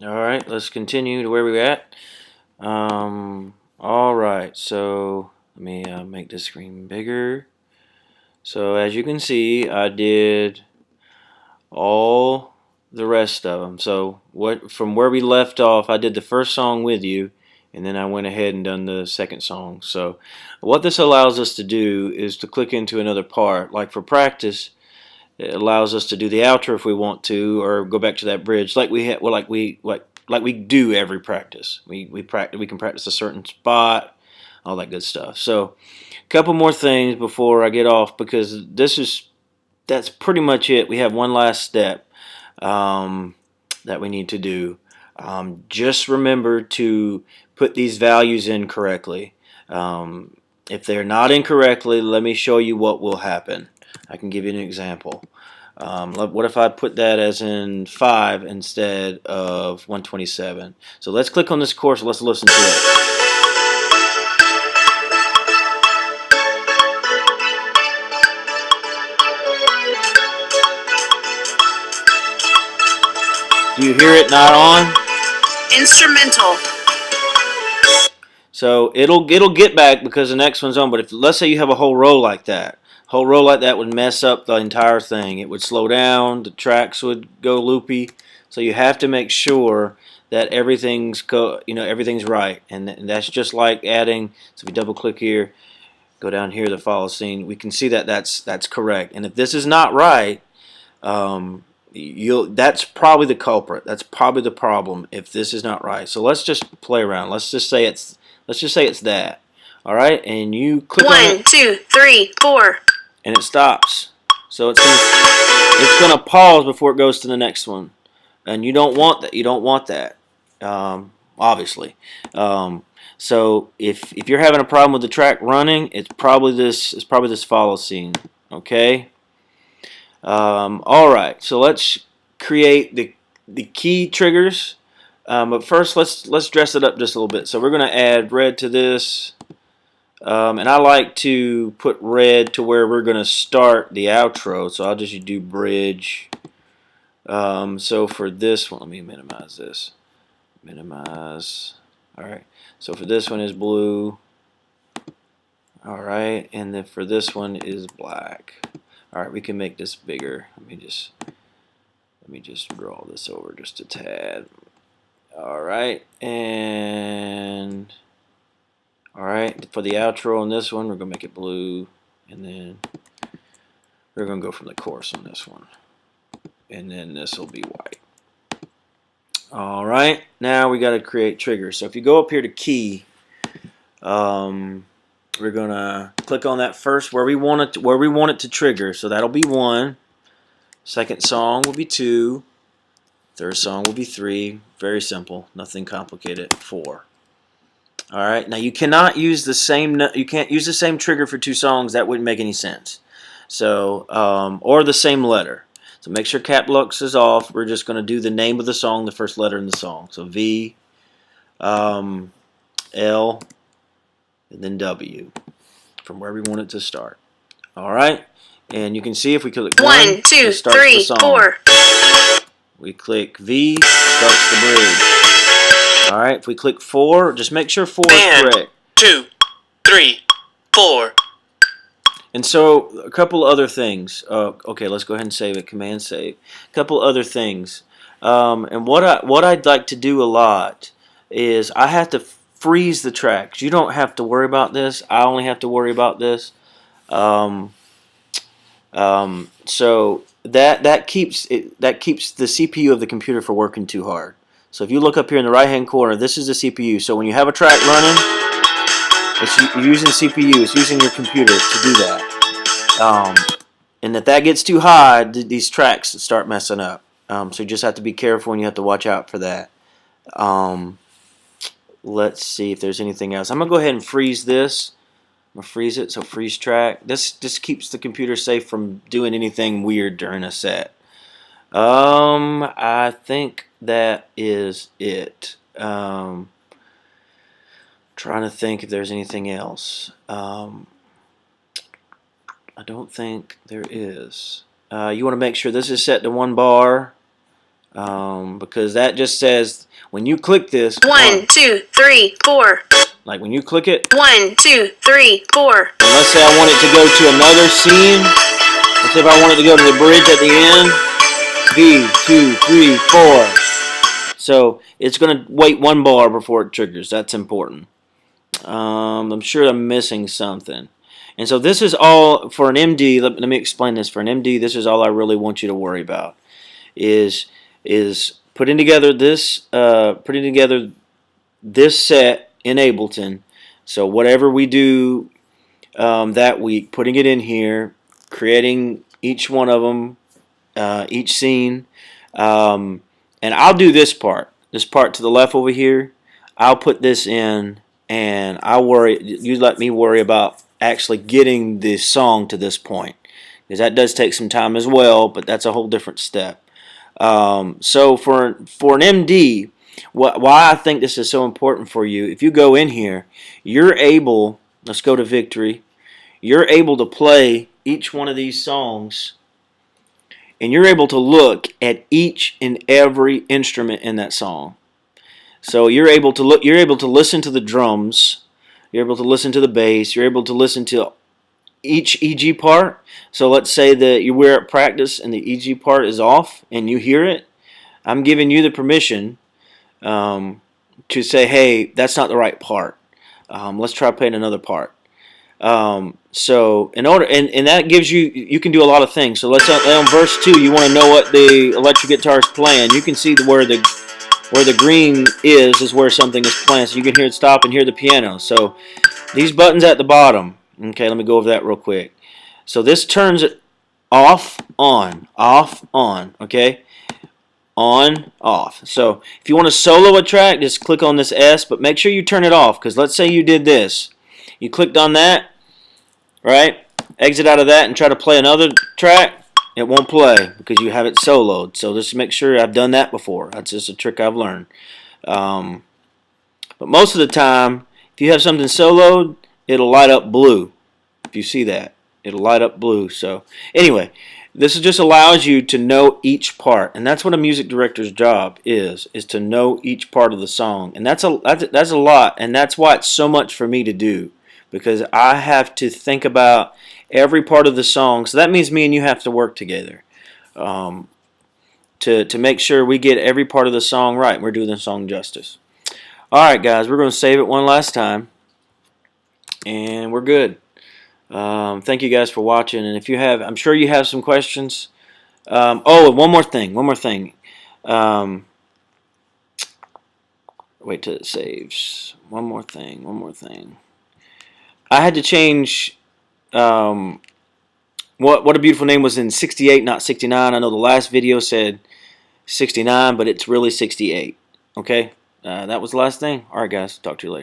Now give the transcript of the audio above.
Alright, let's continue to where we're at. Alright, so let me make this screen bigger. So as you can see, I did all the rest of them. So from where we left off, I did the first song with you, and then I went ahead and done the second song. So what this allows us to do is to click into another part. Like for practice, it allows us to do the outro if we want to, or go back to that bridge, like we do every practice. We can practice a certain spot, all that good stuff. So, a couple more things before I get off, because that's pretty much it. We have one last step that we need to do. Just remember to put these values in correctly. If they're not incorrectly, let me show you what will happen. I can give you an example. What if I put that as in 5 instead of 127? So let's click on this chorus. Let's listen to it. Do you hear it not on? Instrumental. So it'll get back because the next one's on. But if let's say you have a whole row like that, would mess up the entire thing. It would slow down. The tracks would go loopy. So you have to make sure that everything's right, and that's just like adding. So if we double click here, go down here, the follow scene, we can see that that's correct. And if this is not right, that's probably the culprit. That's probably the problem if this is not right. So let's just play around. Let's just say it's that. All right, and you click on it. 1, 2, 3, 4. And it stops. So it's gonna pause before it goes to the next one, and you don't want that. You don't want that, obviously. So if you're having a problem with the track running, it's probably this follow scene. Okay. All right. So let's create the key triggers. But first, let's dress it up just a little bit. So we're gonna add red to this. And I like to put red to where we're going to start the outro, so I'll just do bridge. So for this one, let me minimize this. Minimize. Alright, so for this one is blue. Alright, and then for this one is black. Alright, we can make this bigger. Let me just draw this over just a tad. Alright, and alright, for the outro on this one, we're going to make it blue, and then we're going to go from the chorus on this one, and then this will be white. Alright, now we got to create triggers. So if you go up here to key, we're going to click on that first where we want it to trigger. So that'll be 1. Second song will be 2. Third song will be 3. Very simple, nothing complicated. 4. All right. Now you cannot use the same. You can't use the same trigger for 2 songs. That wouldn't make any sense. So, or the same letter. So make sure cap lux is off. We're just going to do the name of the song, the first letter in the song. So V, L, and then W, from where we want it to start. All right. And you can see if we click 1, 2, 3, 4. We click V, starts the bridge. Alright, if we click 4, just make sure 4 is correct. 2, 3, 4. And so, a couple other things. Okay, let's go ahead and save it. Command save. A couple other things. And what I'd like to do a lot is I have to freeze the tracks. You don't have to worry about this. I only have to worry about this. So that keeps the CPU of the computer from working too hard. So if you look up here in the right hand corner, this is the CPU. So when you have a track running, it's using CPU, it's using your computer to do that. And if that gets too high, these tracks start messing up. So you just have to be careful and you have to watch out for that. Let's see if there's anything else. I'm going to go ahead and freeze this. I'm going to freeze it, so freeze track. This just keeps the computer safe from doing anything weird during a set. I think that is it. Trying to think if there's anything else. I don't think there is. You want to make sure this is set to 1 bar. because that just says when you click this, 1, 2, 3, 4. like when you click it, 1, 2, 3, 4. and let's say I want it to go to another scene. Let's say if I want it to go to the bridge at the end, B 2 3 4. So it's gonna wait 1 bar before it triggers. That's important. I'm sure I'm missing something. And so this is all for an MD. Let me explain this. For an MD, this is all I really want you to worry about is putting together this set in Ableton. So whatever we do that week, putting it in here, creating each one of them, each scene, and I'll do this part to the left over here. I'll put this in, and you let me worry about actually getting the song to this point, because that does take some time as well, but that's a whole different step. So for an MD, why I think this is so important for you, if you go in here, you're able, let's go to Victory, you're able to play each one of these songs, and you're able to look at each and every instrument in that song. So you're able to listen to the drums, you're able to listen to the bass, you're able to listen to each EG part. So let's say that you were at practice and the EG part is off and you hear it. I'm giving you the permission to say, hey, that's not the right part. Let's try playing another part. So in order, and that gives you can do a lot of things. So let's on verse 2, you want to know what the electric guitar is playing. You can see where the green is where something is playing. So you can hear it stop and hear the piano. So these buttons at the bottom. Okay, let me go over that real quick. So this turns it off, on, okay? On, off. So if you want to solo a track, just click on this S, but make sure you turn it off, because let's say you did this. You clicked on that, right? Exit out of that and try to play another track. It won't play because you have it soloed. So just make sure. I've done that before. That's just a trick I've learned. But most of the time, if you have something soloed, it'll light up blue. If you see that, it'll light up blue. So anyway, this just allows you to know each part, and that's what a music director's job is to know each part of the song. And that's a lot, and that's why it's so much for me to do, because I have to think about every part of the song. So that means me and you have to work together to make sure we get every part of the song right. We're doing the song justice. Alright guys, we're going to save it one last time, and we're good. Thank you guys for watching, and if you have, I'm sure you have some questions. Oh, and one more thing. Wait till it saves. One more thing. I had to change what a Beautiful Name was in 68, not 69. I know the last video said 69, but it's really 68. Okay, that was the last thing. Alright guys, talk to you later.